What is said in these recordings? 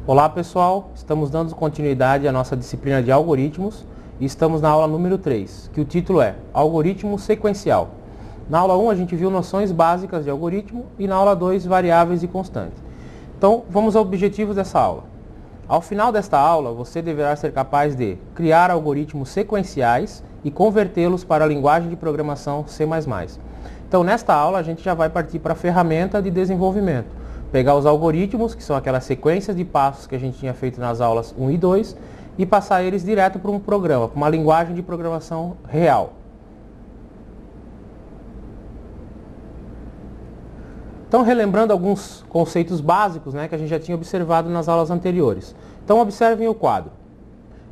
Olá pessoal, estamos dando continuidade à nossa disciplina de algoritmos e estamos na aula número 3, que o título é Algoritmo Sequencial. Na aula 1 a gente viu noções básicas de algoritmo e na aula 2 variáveis e constantes. Então vamos aos objetivos dessa aula. Ao final desta aula você deverá ser capaz de criar algoritmos sequenciais e convertê-los para a linguagem de programação C++. Então nesta aula a gente já vai partir para a ferramenta de desenvolvimento. Pegar os algoritmos, que são aquelas sequências de passos que a gente tinha feito nas aulas 1 e 2, e passar eles direto para um programa, para uma linguagem de programação real. Então, relembrando alguns conceitos básicos, que a gente já tinha observado nas aulas anteriores. Então, observem o quadro.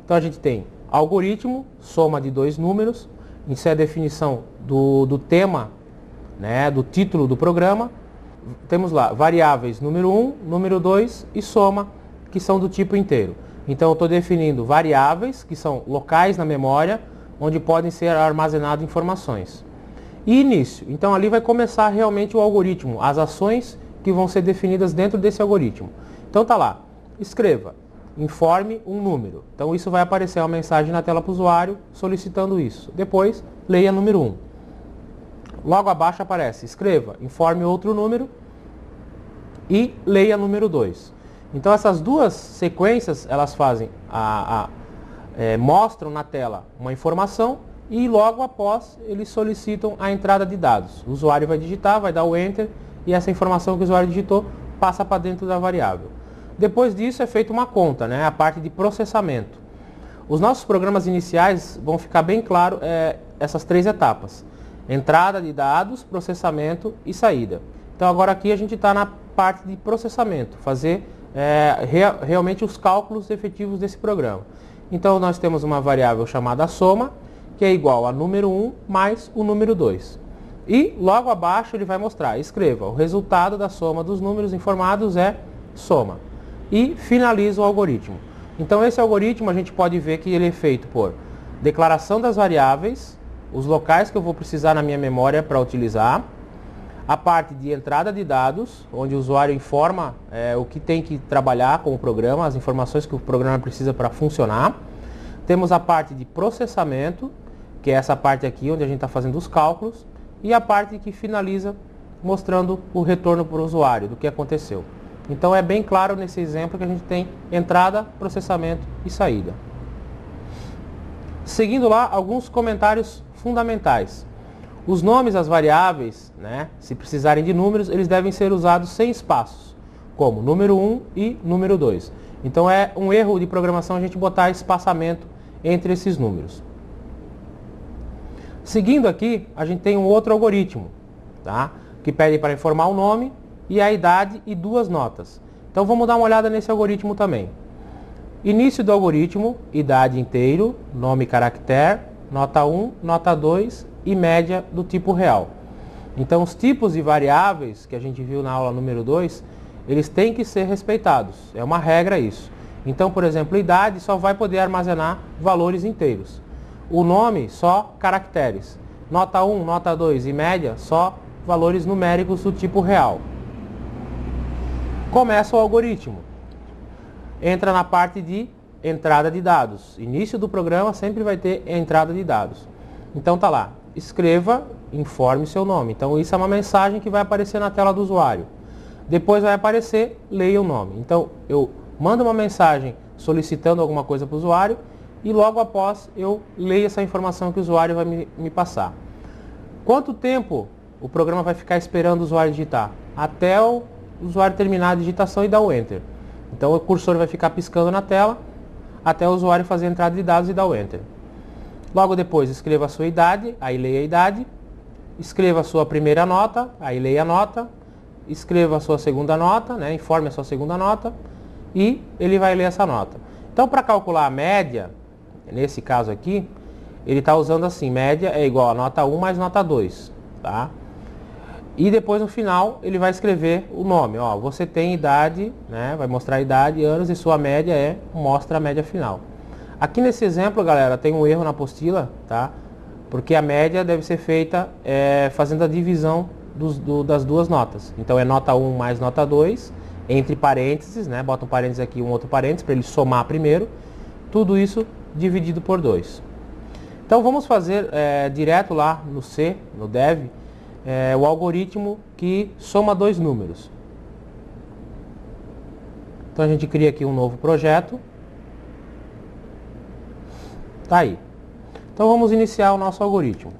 Então, a gente tem algoritmo, soma de dois números, isso é a definição do tema, do título do programa. Temos lá variáveis número 1, número 2 e soma, que são do tipo inteiro. Então eu estou definindo variáveis, que são locais na memória, onde podem ser armazenadas informações. E início, então ali vai começar realmente o algoritmo, as ações que vão ser definidas dentro desse algoritmo. Então tá lá, escreva, informe um número. Então isso vai aparecer uma mensagem na tela para o usuário solicitando isso. Depois, leia número 1. Logo abaixo aparece, escreva, informe outro número e leia número 2. Então essas duas sequências, elas fazem mostram na tela uma informação e logo após eles solicitam a entrada de dados. O usuário vai digitar, vai dar o Enter e essa informação que o usuário digitou passa para dentro da variável. Depois disso é feita uma conta, a parte de processamento. Os nossos programas iniciais vão ficar bem claro essas três etapas. Entrada de dados, processamento e saída. Então agora aqui a gente está na parte de processamento, fazer realmente os cálculos efetivos desse programa. Então nós temos uma variável chamada soma, que é igual a número 1 mais o número 2. E logo abaixo ele vai mostrar, escreva, o resultado da soma dos números informados é soma. E finaliza o algoritmo. Então esse algoritmo a gente pode ver que ele é feito por declaração das variáveis, os locais que eu vou precisar na minha memória para utilizar, a parte de entrada de dados, onde o usuário informa o que tem que trabalhar com o programa, as informações que o programa precisa para funcionar. Temos a parte de processamento, que é essa parte aqui onde a gente está fazendo os cálculos, e a parte que finaliza mostrando o retorno para o usuário do que aconteceu. Então é bem claro nesse exemplo que a gente tem entrada, processamento e saída. Seguindo lá, alguns comentários fundamentais. Os nomes das variáveis, se precisarem de números, eles devem ser usados sem espaços, como número 1 e número 2. Então é um erro de programação a gente botar espaçamento entre esses números. Seguindo aqui, a gente tem um outro algoritmo, que pede para informar o nome e a idade e duas notas. Então vamos dar uma olhada nesse algoritmo também. Início do algoritmo, idade inteiro, nome caractere, nota 1, nota 2 e média do tipo real. Então os tipos de variáveis que a gente viu na aula número 2, eles têm que ser respeitados. É uma regra isso. Então, por exemplo, idade só vai poder armazenar valores inteiros. O nome, só caracteres. Nota 1, nota 2 e média, só valores numéricos do tipo real. Começa o algoritmo. Entra na parte de entrada de dados. Início do programa sempre vai ter entrada de dados. Então tá lá, escreva, informe seu nome. Então isso é uma mensagem que vai aparecer na tela do usuário. Depois vai aparecer, leia o nome. Então eu mando uma mensagem solicitando alguma coisa para o usuário e logo após eu leio essa informação que o usuário vai me passar. Quanto tempo o programa vai ficar esperando o usuário digitar? Até o usuário terminar a digitação e dar o Enter. Então o cursor vai ficar piscando na tela até o usuário fazer a entrada de dados e dar o Enter. Logo depois escreva a sua idade, aí leia a idade. Escreva a sua primeira nota, aí leia a nota. Escreva a sua segunda nota, informe a sua segunda nota e ele vai ler essa nota. Então para calcular a média, nesse caso aqui, ele está usando assim, média é igual a nota 1 mais nota 2. E depois no final ele vai escrever o nome. Você tem idade, vai mostrar a idade, anos e sua média mostra a média final. Aqui nesse exemplo, galera, tem um erro na apostila, porque a média deve ser feita fazendo a divisão das duas notas. Então é nota 1 mais nota 2 entre parênteses, né? Bota um parênteses aqui, um outro parênteses, para ele somar primeiro. Tudo isso dividido por 2. Então vamos fazer direto lá no C, no dev, o algoritmo que soma 2 números. Então a gente cria aqui um novo projeto. Tá aí. Então vamos iniciar o nosso algoritmo.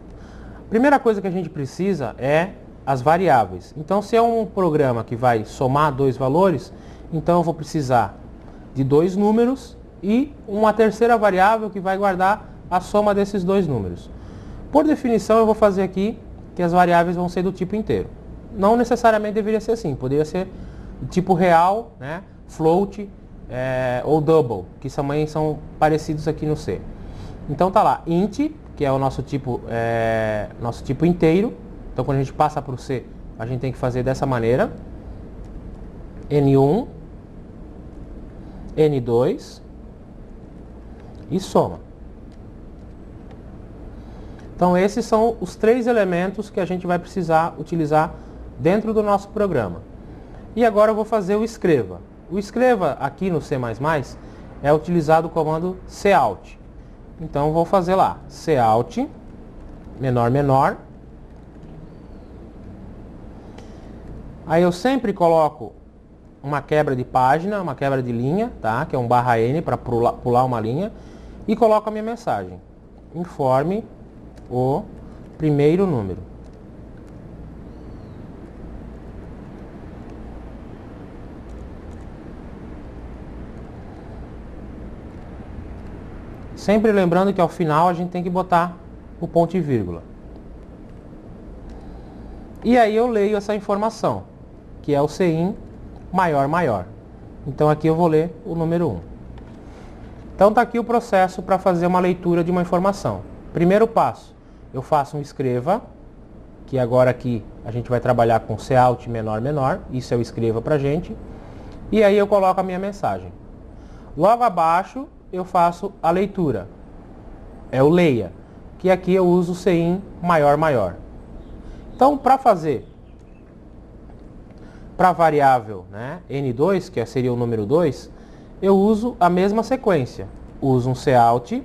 Primeira coisa que a gente precisa é as variáveis. Então se é um programa que vai somar 2 valores, então eu vou precisar de 2 números e uma terceira variável que vai guardar a soma desses 2 números. Por definição eu vou fazer aqui que as variáveis vão ser do tipo inteiro. Não necessariamente deveria ser assim, poderia ser do tipo real, né, float ou double, que também são parecidos aqui no C. Então tá lá, int, que é o nosso tipo inteiro. Então quando a gente passa para o C, a gente tem que fazer dessa maneira. N1, N2 e soma. Então esses são os 3 elementos que a gente vai precisar utilizar dentro do nosso programa. E agora eu vou fazer o escreva. O escreva aqui no C++ é utilizado o comando cout. Então eu vou fazer lá, cout, menor, menor. Aí eu sempre coloco uma quebra de página, uma quebra de linha, tá? Que é um /n para pular uma linha. E coloco a minha mensagem. Informe o primeiro número. Sempre lembrando que ao final a gente tem que botar o ponto e vírgula. E aí eu leio essa informação, que é o CIN maior, maior. Então aqui eu vou ler o número 1. Então está aqui o processo para fazer uma leitura de uma informação. Primeiro passo, eu faço um escreva, que agora aqui a gente vai trabalhar com cout menor, menor. Isso é o escreva para a gente. E aí eu coloco a minha mensagem. Logo abaixo eu faço a leitura, é o leia, que aqui eu uso o CIN maior, maior. Então, para fazer, para a variável, né, N2, que seria o número 2, eu uso a mesma sequência. Uso um cout,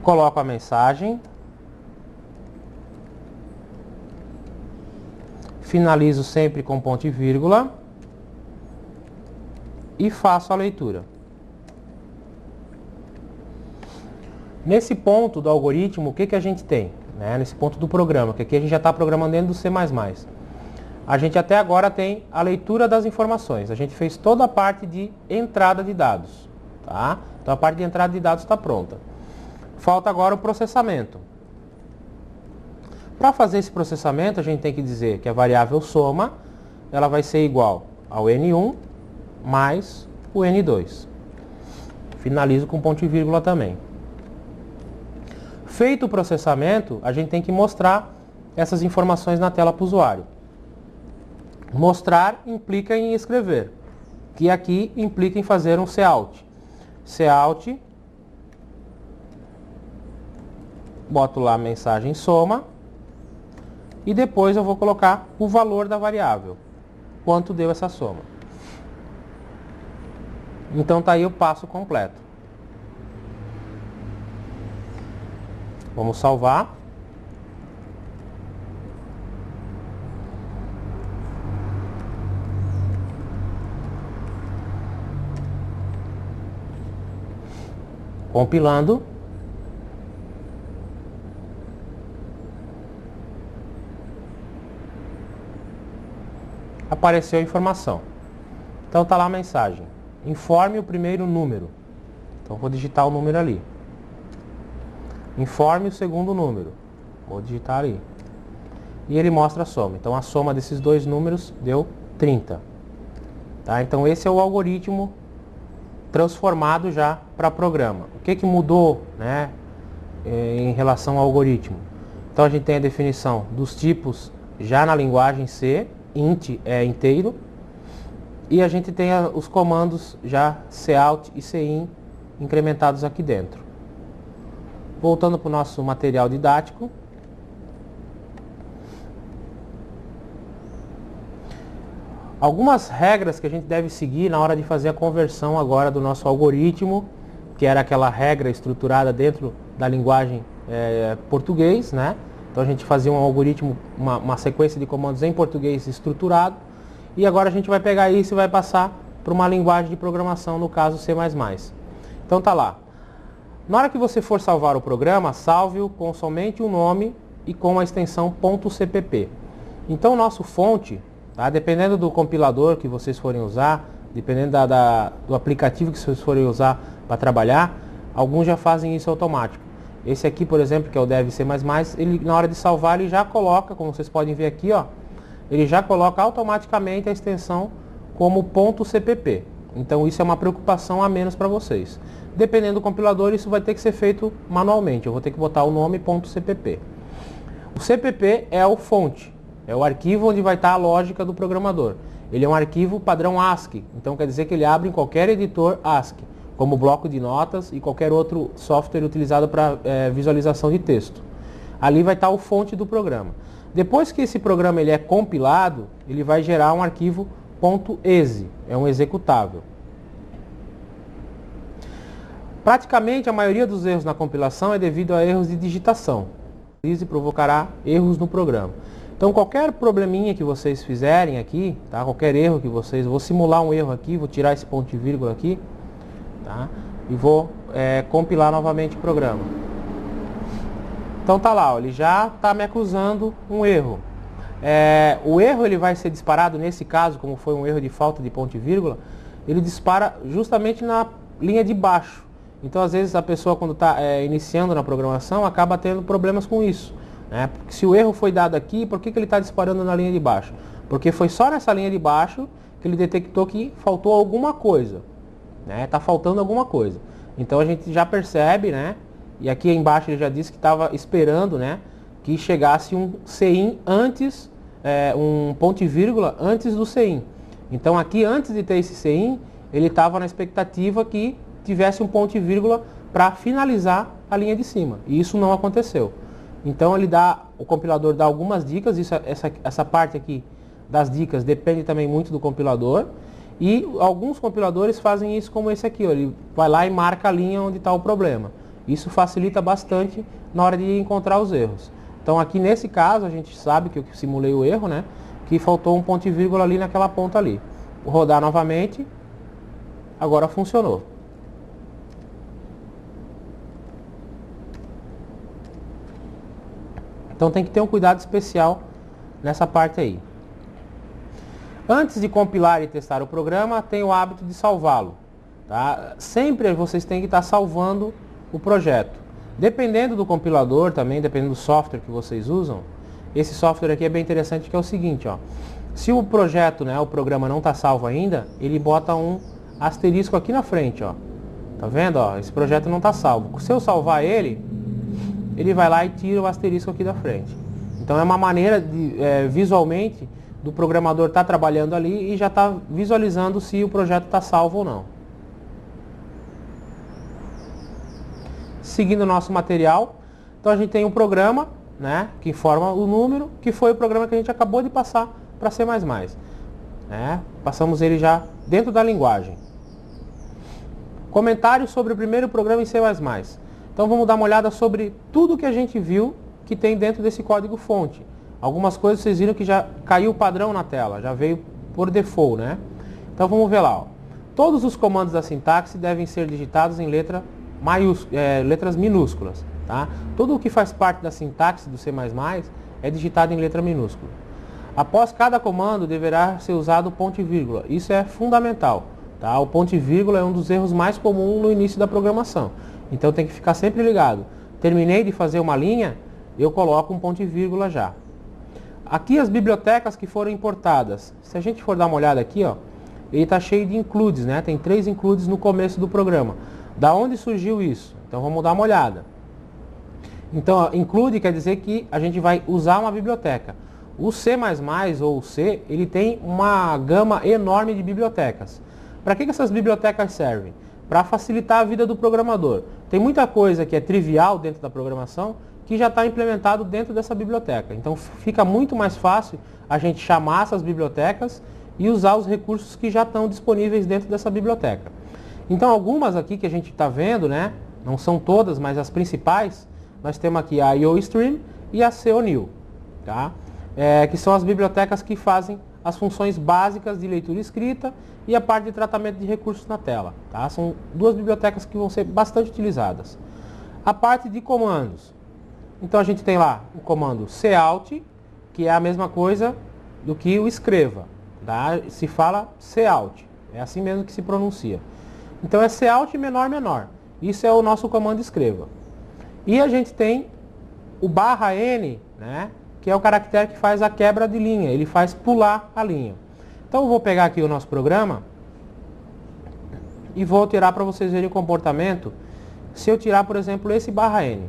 coloco a mensagem, finalizo sempre com ponto e vírgula e faço a leitura. Nesse ponto do algoritmo, o que a gente tem? Né? Nesse ponto do programa, que aqui a gente já está programando dentro do C++. A gente até agora tem a leitura das informações. A gente fez toda a parte de entrada de dados. Tá? Então a parte de entrada de dados está pronta. Falta agora o processamento. Para fazer esse processamento, a gente tem que dizer que a variável soma, ela vai ser igual ao N1 mais o N2. Finalizo com ponto e vírgula também. Feito o processamento, a gente tem que mostrar essas informações na tela para o usuário. Mostrar implica em escrever, que aqui implica em fazer um cout. Cout, boto lá a mensagem soma, e depois eu vou colocar o valor da variável, quanto deu essa soma. Então tá aí o passo completo. Vamos salvar. Compilando. Apareceu a informação. Então está lá a mensagem. Informe o primeiro número. Então vou digitar o número ali. Informe o segundo número. Vou digitar ali. E ele mostra a soma. Então a soma desses 2 números deu 30. Tá? Então esse é o algoritmo transformado já para programa. O que mudou, né, em relação ao algoritmo? Então a gente tem a definição dos tipos já na linguagem C. Int é inteiro. E a gente tem os comandos já cout e CIN incrementados aqui dentro. Voltando para o nosso material didático. Algumas regras que a gente deve seguir na hora de fazer a conversão agora do nosso algoritmo, que era aquela regra estruturada dentro da linguagem português, né? Então a gente fazia um algoritmo, uma sequência de comandos em português estruturado, e agora a gente vai pegar isso e vai passar para uma linguagem de programação, no caso C++. Então tá lá. Na hora que você for salvar o programa, salve-o com somente o nome e com a extensão .cpp. Então o nosso fonte, tá? Dependendo do compilador que vocês forem usar, dependendo do aplicativo que vocês forem usar para trabalhar, alguns já fazem isso automático. Esse aqui, por exemplo, que é o Dev C++, ele, na hora de salvar, ele já coloca, como vocês podem ver aqui, ó, ele já coloca automaticamente a extensão como .cpp. Então isso é uma preocupação a menos para vocês. Dependendo do compilador, isso vai ter que ser feito manualmente. Eu vou ter que botar o nome .cpp. O CPP é o fonte, é o arquivo onde vai estar a lógica do programador. Ele é um arquivo padrão ASCII, então quer dizer que ele abre em qualquer editor ASCII, como bloco de notas e qualquer outro software utilizado para visualização de texto. Ali vai estar o fonte do programa. Depois que esse programa ele é compilado, ele vai gerar um arquivo .exe, é um executável. Praticamente a maioria dos erros na compilação é devido a erros de digitação. Isso provocará erros no programa. Então qualquer probleminha que vocês fizerem aqui, tá? Qualquer erro que vocês... Vou simular um erro aqui, vou tirar esse ponto e vírgula aqui, tá? E vou compilar novamente o programa. Então tá lá, ó, ele já está me acusando um erro. O erro ele vai ser disparado, nesse caso, como foi um erro de falta de ponto e vírgula, ele dispara justamente na linha de baixo. Então às vezes a pessoa quando está iniciando na programação acaba tendo problemas com isso, né? Porque se o erro foi dado aqui, por que ele está disparando na linha de baixo? Porque foi só nessa linha de baixo que ele detectou que faltou alguma coisa, né? Está faltando alguma coisa. Então a gente já percebe, né? E aqui embaixo ele já disse que estava esperando, né, que chegasse um CIN antes, um ponto e vírgula antes do CIN. Então aqui antes de ter esse CIN, ele estava na expectativa que tivesse um ponto e vírgula para finalizar a linha de cima. E isso não aconteceu. Então o compilador dá algumas dicas, essa parte aqui das dicas depende também muito do compilador. E alguns compiladores fazem isso como esse aqui, ó, ele vai lá e marca a linha onde está o problema. Isso facilita bastante na hora de encontrar os erros. Então aqui nesse caso a gente sabe que eu simulei o erro, né? Que faltou um ponto e vírgula ali naquela ponta ali. Vou rodar novamente. Agora funcionou. Então tem que ter um cuidado especial nessa parte aí. Antes de compilar e testar o programa, tem o hábito de salvá-lo. Tá? Sempre vocês têm que estar salvando o projeto. Dependendo do compilador também, dependendo do software que vocês usam, esse software aqui é bem interessante, que é o seguinte, ó. Se o projeto, né, o programa não está salvo ainda, ele bota um asterisco aqui na frente, ó. Tá vendo, ó? Esse projeto não está salvo. Se eu salvar ele, ele vai lá e tira o asterisco aqui da frente. Então é uma maneira de, visualmente, do programador estar trabalhando ali e já está visualizando se o projeto está salvo ou não. Seguindo o nosso material, então a gente tem um programa, né, que informa o número, que foi o programa que a gente acabou de passar para C++. Né? Passamos ele já dentro da linguagem. Comentários sobre o primeiro programa em C++. Então vamos dar uma olhada sobre tudo que a gente viu que tem dentro desse código fonte. Algumas coisas vocês viram que já caiu o padrão na tela, já veio por default, né? Então vamos ver lá, ó. Todos os comandos da sintaxe devem ser digitados em letras minúsculas, tá? Tudo o que faz parte da sintaxe do C++ é digitado em letra minúscula. Após cada comando deverá ser usado o ponto e vírgula. Isso é fundamental, tá? O ponto e vírgula é um dos erros mais comuns no início da programação. Então tem que ficar sempre ligado. Terminei de fazer uma linha, eu coloco um ponto e vírgula já. Aqui as bibliotecas que foram importadas. Se a gente for dar uma olhada aqui, ó, ele está cheio de includes, né? Tem 3 includes no começo do programa. Da onde surgiu isso? Então vamos dar uma olhada. Então, ó, include quer dizer que a gente vai usar uma biblioteca. O C++ ou o C, ele tem uma gama enorme de bibliotecas. Para que essas bibliotecas servem? para facilitar a vida do programador. Tem muita coisa que é trivial dentro da programação que já está implementado dentro dessa biblioteca. Então fica muito mais fácil a gente chamar essas bibliotecas e usar os recursos que já estão disponíveis dentro dessa biblioteca. Então algumas aqui que a gente está vendo, né, não são todas, mas as principais, nós temos aqui a IOStream e a CONew, tá? Que são as bibliotecas que fazem as funções básicas de leitura e escrita e a parte de tratamento de recursos na tela, tá? São duas bibliotecas que vão ser bastante utilizadas. A parte de comandos. Então a gente tem lá o comando cout, que é a mesma coisa do que o escreva, tá? Se fala cout, é assim mesmo que se pronuncia. Então é cout menor menor. Isso é o nosso comando escreva. E a gente tem o /n, né, que é o caractere que faz a quebra de linha, ele faz pular a linha. Então eu vou pegar aqui o nosso programa e vou tirar para vocês verem o comportamento. Se eu tirar, por exemplo, esse /n.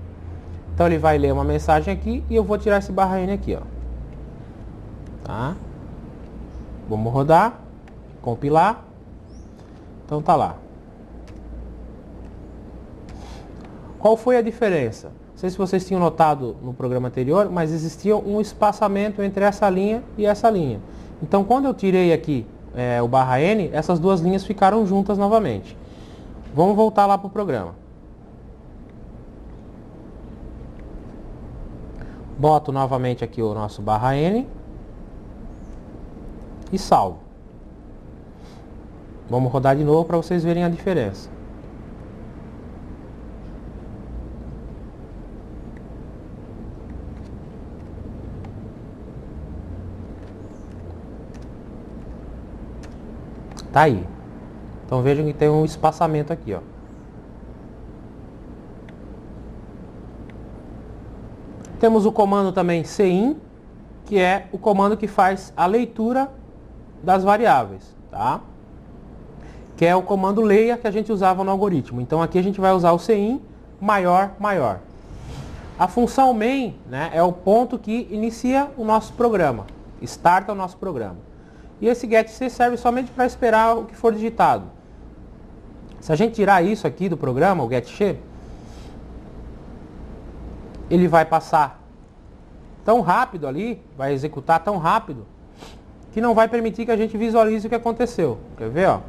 Então ele vai ler uma mensagem aqui e eu vou tirar esse /n aqui, ó. Tá? Vamos rodar, compilar. Então tá lá. Qual foi a diferença? Não sei se vocês tinham notado no programa anterior, mas existia um espaçamento entre essa linha e essa linha. Então quando eu tirei aqui o /n, essas duas linhas ficaram juntas novamente. Vamos voltar lá para o programa. Boto novamente aqui o nosso /n e salvo. Vamos rodar de novo para vocês verem a diferença. Tá aí. Então vejam que tem um espaçamento aqui, ó. Temos o comando também cin, que é o comando que faz a leitura das variáveis, tá? Que é o comando leia que a gente usava no algoritmo. Então aqui a gente vai usar o cin maior maior. A função main, né, é o ponto que inicia o nosso programa, starta o nosso programa. E esse getC serve somente para esperar o que for digitado. Se a gente tirar isso aqui do programa, o getC, ele vai passar tão rápido ali, vai executar tão rápido, que não vai permitir que a gente visualize o que aconteceu. Quer ver, ó?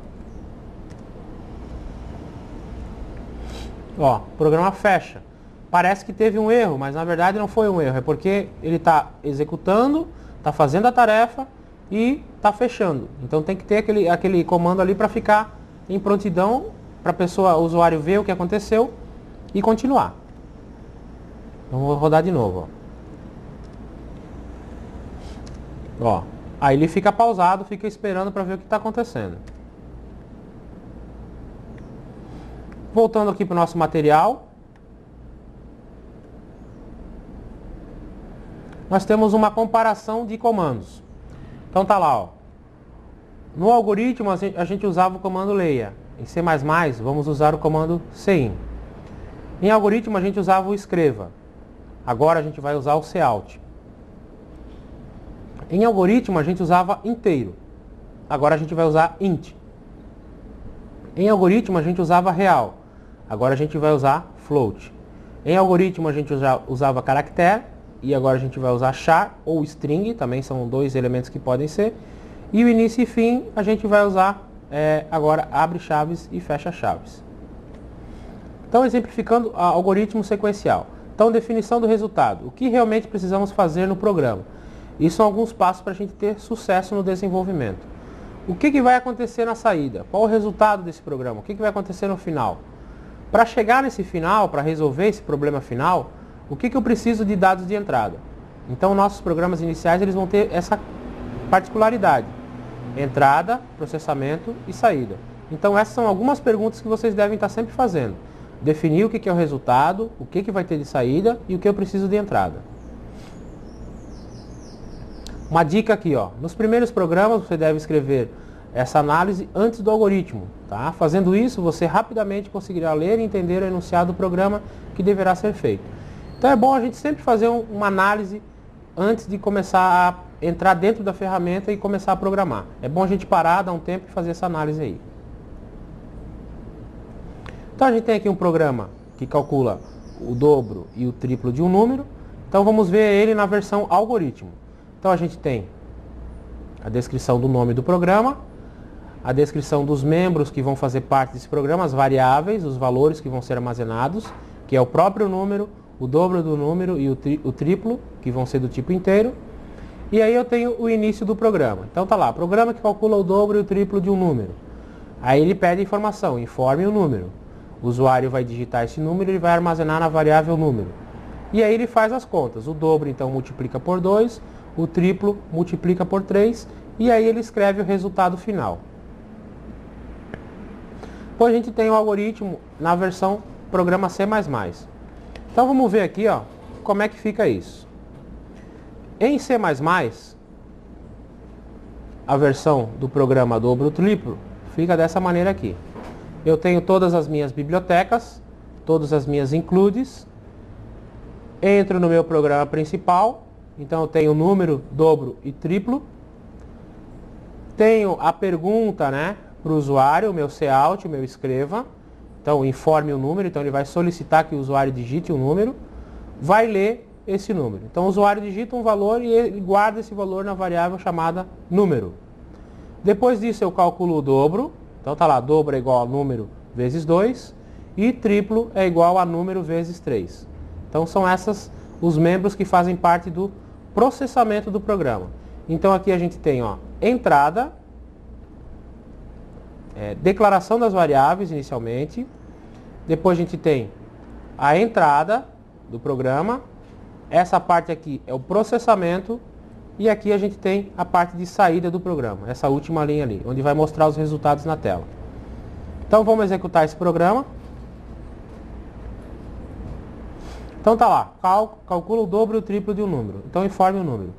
Ó, o programa fecha. Parece que teve um erro, mas na verdade não foi um erro. É porque ele está executando, está fazendo a tarefa e está fechando. Então tem que ter aquele comando ali para ficar em prontidão, para a pessoa, o usuário ver o que aconteceu e continuar. Então vou rodar de novo. Ó, aí ele fica pausado, fica esperando para ver o que está acontecendo. Voltando aqui para o nosso material. Nós temos uma comparação de comandos. Então tá lá, ó. No algoritmo a gente usava o comando leia. Em C++ vamos usar o comando cin. Em algoritmo a gente usava o escreva. Agora a gente vai usar o cout. Em algoritmo a gente usava inteiro. Agora a gente vai usar int. Em algoritmo a gente usava real. Agora a gente vai usar float. Em algoritmo a gente usava caractere. E agora a gente vai usar char ou string, também são dois elementos que podem ser. E o início e fim a gente vai usar agora abre chaves e fecha chaves. Então exemplificando algoritmo sequencial. Então definição do resultado. O que realmente precisamos fazer no programa? Isso são alguns passos para a gente ter sucesso no desenvolvimento. O que vai acontecer na saída? Qual o resultado desse programa? O que vai acontecer no final? Para chegar nesse final, para resolver esse problema final, o que eu preciso de dados de entrada? Então, nossos programas iniciais eles vão ter essa particularidade. Entrada, processamento e saída. Então, essas são algumas perguntas que vocês devem estar sempre fazendo. Definir o que é o resultado, o que vai ter de saída e o que eu preciso de entrada. Uma dica aqui, ó. Nos primeiros programas, você deve escrever essa análise antes do algoritmo. Tá? Fazendo isso, você rapidamente conseguirá ler e entender o enunciado do programa que deverá ser feito. Então é bom a gente sempre fazer uma análise antes de começar a entrar dentro da ferramenta e começar a programar. É bom a gente parar, dar um tempo e fazer essa análise aí. Então a gente tem aqui um programa que calcula o dobro e o triplo de um número. Então vamos ver ele na versão algoritmo. Então a gente tem a descrição do nome do programa, a descrição dos membros que vão fazer parte desse programa, as variáveis, os valores que vão ser armazenados, que é o próprio número, o dobro do número e o triplo, que vão ser do tipo inteiro. E aí eu tenho o início do programa. Então tá lá, programa que calcula o dobro e o triplo de um número. Aí ele pede a informação, informe o número. O usuário vai digitar esse número e ele vai armazenar na variável número. E aí ele faz as contas. O dobro então multiplica por 2, o triplo multiplica por 3 e aí ele escreve o resultado final. Depois a gente tem o algoritmo na versão programa C++. Então vamos ver aqui, ó, como é que fica isso. Em C++, a versão do programa dobro triplo fica dessa maneira aqui. Eu tenho todas as minhas bibliotecas, todas as minhas includes, entro no meu programa principal, então eu tenho número, dobro e triplo, tenho a pergunta, né, para o usuário, o meu cout, o meu escreva, então informe o número, então ele vai solicitar que o usuário digite o número, vai ler esse número. Então o usuário digita um valor e ele guarda esse valor na variável chamada número. Depois disso eu calculo o dobro, então tá lá, dobro é igual a número vezes 2 e triplo é igual a número vezes 3. Então são esses os membros que fazem parte do processamento do programa. Então aqui a gente tem, ó, entrada, declaração das variáveis inicialmente, depois a gente tem a entrada do programa, essa parte aqui é o processamento e aqui a gente tem a parte de saída do programa, essa última linha ali, onde vai mostrar os resultados na tela. Então vamos executar esse programa. Então tá lá, calcula o dobro e o triplo de um número, então informe o número.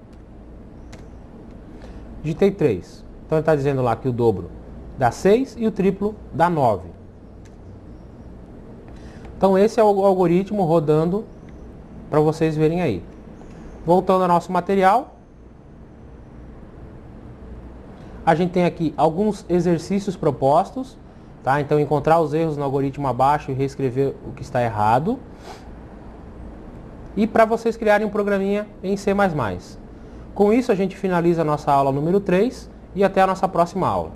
Digitei 3, então ele está dizendo lá que o dobro dá 6 e o triplo dá 9. Então esse é o algoritmo rodando para vocês verem aí. Voltando ao nosso material, a gente tem aqui alguns exercícios propostos, tá? Então encontrar os erros no algoritmo abaixo e reescrever o que está errado. E para vocês criarem um programinha em C++. Com isso a gente finaliza a nossa aula número 3 e até a nossa próxima aula.